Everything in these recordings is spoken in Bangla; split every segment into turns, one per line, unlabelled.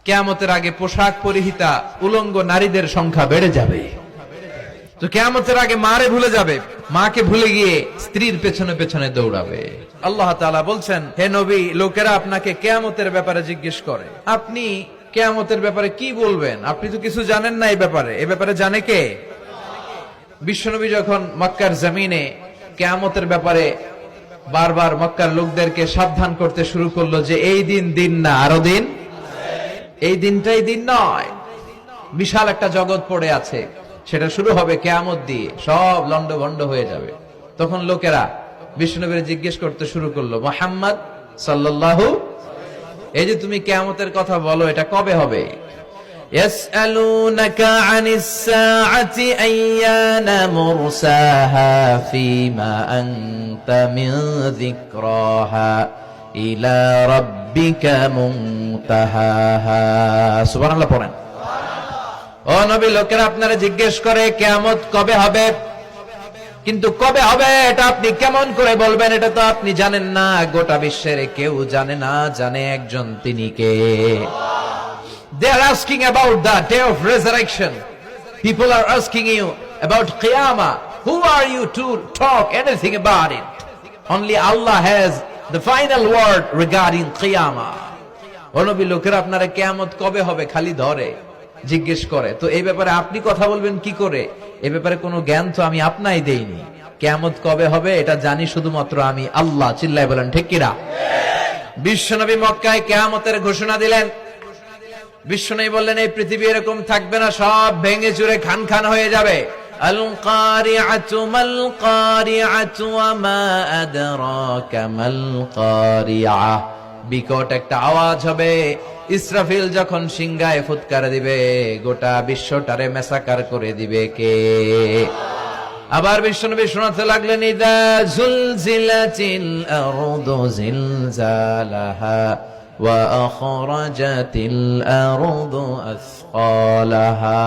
কিয়ামতের আগে পোশাক পরিহিতা উলঙ্গ নারীদের সংখ্যা বেড়ে যাবে। তো কিয়ামতের আগে মারে ভুলে যাবে, মাকে ভুলে গিয়ে স্ত্রীর পেছনে পেছনে দৌড়াবে। আল্লাহ তাআলা বলছেন, হে নবী, লোকেরা আপনাকে কিয়ামতের ব্যাপারে জিজ্ঞেস করে, আপনি কিয়ামতের ব্যাপারে কি বলবেন? আপনি তো কিছু জানেন না এই ব্যাপারে। এই ব্যাপারে জানে কে? বিশ্বনবী যখন মক্কার জমিনে কিয়ামতের ব্যাপারে বারবার মক্কার লোকদেরকে সাবধান করতে শুরু করলো যে এই দিন দিন না, আরো দিন, এই দিনটাই দিন নয়, বিশাল একটা জগৎ পড়ে আছে, সেটা শুরু হবে কিয়ামত দিয়ে, সব লন্ডভন্ড হয়ে যাবে। তখন লোকেরা বিশ্বনবীর জিজ্ঞেস করতে শুরু করলো, মুহাম্মদ সাল্লাল্লাহু, এই যে তুমি কিয়ামতের কথা বলো, এটা কবে হবে? ইয়াসআলুনাকা আনিস সাআতি আইয়ানা মুরসাহা ফীমা আনতা মিন যিকরাহা ইলা রাব্বিকা মুনতাহাহা। সুবহানাল্লাহ পড়েন। ও নবী, লোকেরা আপনারা জিজ্ঞেস করে কিয়ামত কবে হবে, কিন্তু কবে হবে এটা আপনি কেমন করে বলবেন? এটা তো আপনি জানেন না, গোটা বিশ্বের কেউ জানে না, জানে একজন, তিনি কে? They are asking about the day of resurrection. People are asking you about Qiyamah. Who are you to talk anything about it? Only Allah has the final word regarding Qiyamah. ও নবী, লোকেরা আপনারা কিয়ামত কবে হবে খালি ধরে জিজ্ঞেস করে, তো এই ব্যাপারে আপনি কথা বলবেন কি করে? এই ব্যাপারে কোনো জ্ঞান তো আমি আপনাই দেইনি। কিয়ামত কবে হবে এটা জানি শুধুমাত্র আমি আল্লাহ। চিল্লায় বলেন ঠিক কিনা? বিশ্বনবী মক্কায় কিয়ামতের ঘোষণা দিলেন। বিশ্বনবী বললেন, এই পৃথিবী এরকম থাকবে না, সব ভেঙে চুরে খান খান হয়ে যাবে। আল কারিআতু মাল কারিআতু ওয়া মা আদরাকা মাল কারিআহ। বিকট একটা আওয়াজ হবে, ইসরাফিল যখন সিংহায় ফুৎকার দিবে, গোটা বিশ্বটারে মেসাকার করে দিবে কে? আবার বিশ্বনবী শোনাতে লাগলেন, ইদা জুলজিলাতিল আরদু জিলজালাহা ওয়া আখরাজাতিল আরদু আসকালাহা।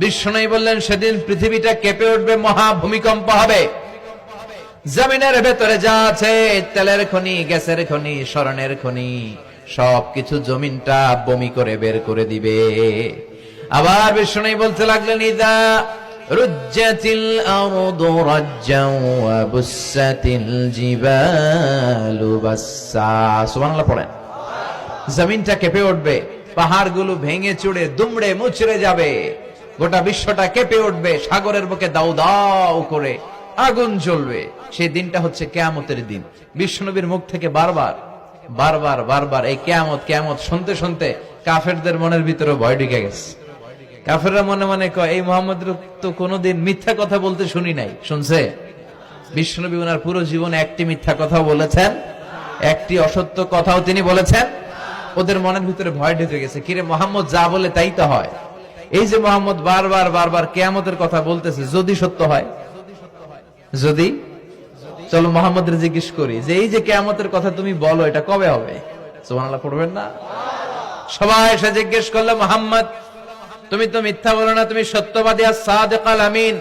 বিশ্বনবী বললেন, সেদিন পৃথিবীটা কেঁপে উঠবে, মহা ভূমিকম্প হবে। জমিনের ভেতরে যা আছে, তেলের খনি, গ্যাসের খনি, স্বর্ণের খনি, সবকিছু জমিনটা বমি করে বের করে দিবে। আবার বিষ্ণু বলতে লাগলেন, ইদা রুজ্জাতিল আরদু রাজ্জাও ওয়া বুসাতিল জিবালু বাসসা। সুবহানাল্লাহ পড়েন। জমিনটা কেঁপে উঠবে, পাহাড়গুলো ভেঙে চুরে দুমড়ে মুচড়ে যাবে, গোটা বিশ্বটা কেঁপে উঠবে, সাগরের বুকে দাউ দাউ করে আগুন জ্বলবে। সেই দিনটা হচ্ছে কিয়ামতের দিন। বিশ্বনবীর মুখ থেকে বারবার বারবার বারবার এই কিয়ামত কিয়ামত শুনতে শুনতে কাফেরদের মনের ভিতরে ভয় ঢুকে গেছে। কাফেররা মনে মনে কয়, এই মুহাম্মদের তো কোনোদিন মিথ্যা কথা বলতে শুনি নাই। শুনছে? বিশ্বনবী ওনার পুরো জীবনে একটি মিথ্যা কথা বলেছেন, একটি অসত্য কথাও তিনি বলেছেন। ওদের মনের ভিতরে ভয় ঢুকে গেছে, কিরে মুহাম্মদ যা বলে তাই তো হয়। এই যে মুহাম্মদ বারবার বারবার কিয়ামতের কথা বলতেছে, যদি সত্য হয়, যদি, চলো মুহাম্মদের জিজ্ঞেস করি যে এই যে কিয়ামতের কথা তুমি বলো, এটা কবে হবে? সুবহানাল্লাহ পড়বেন না? সবাই এসে জিজ্ঞেস করলো, মুহাম্মদ তুমি তো মিথ্যা বলো না, তুমি সত্যবাদী, as-সাদিক আল-আমিন,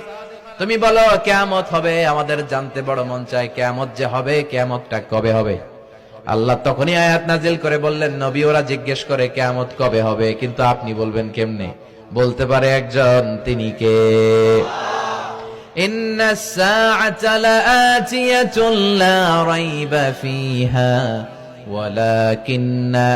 তুমি বলো কিয়ামত হবে, আমাদের জানতে বড় মন চায় কিয়ামত যে হবে, কিয়ামতটা কবে হবে? আল্লাহ তখনই আয়াত নাজিল করে বললেন, নবী ওরা জিজ্ঞেস করে কিয়ামত কবে হবে, কিন্তু আপনি বলবেন কেমনে? বলতে পারে একজন, তিনি কে? ইন্নাস সাআতা লাআতিয়াতুন লা রাইবা ফীহা ওয়ালাকিন্না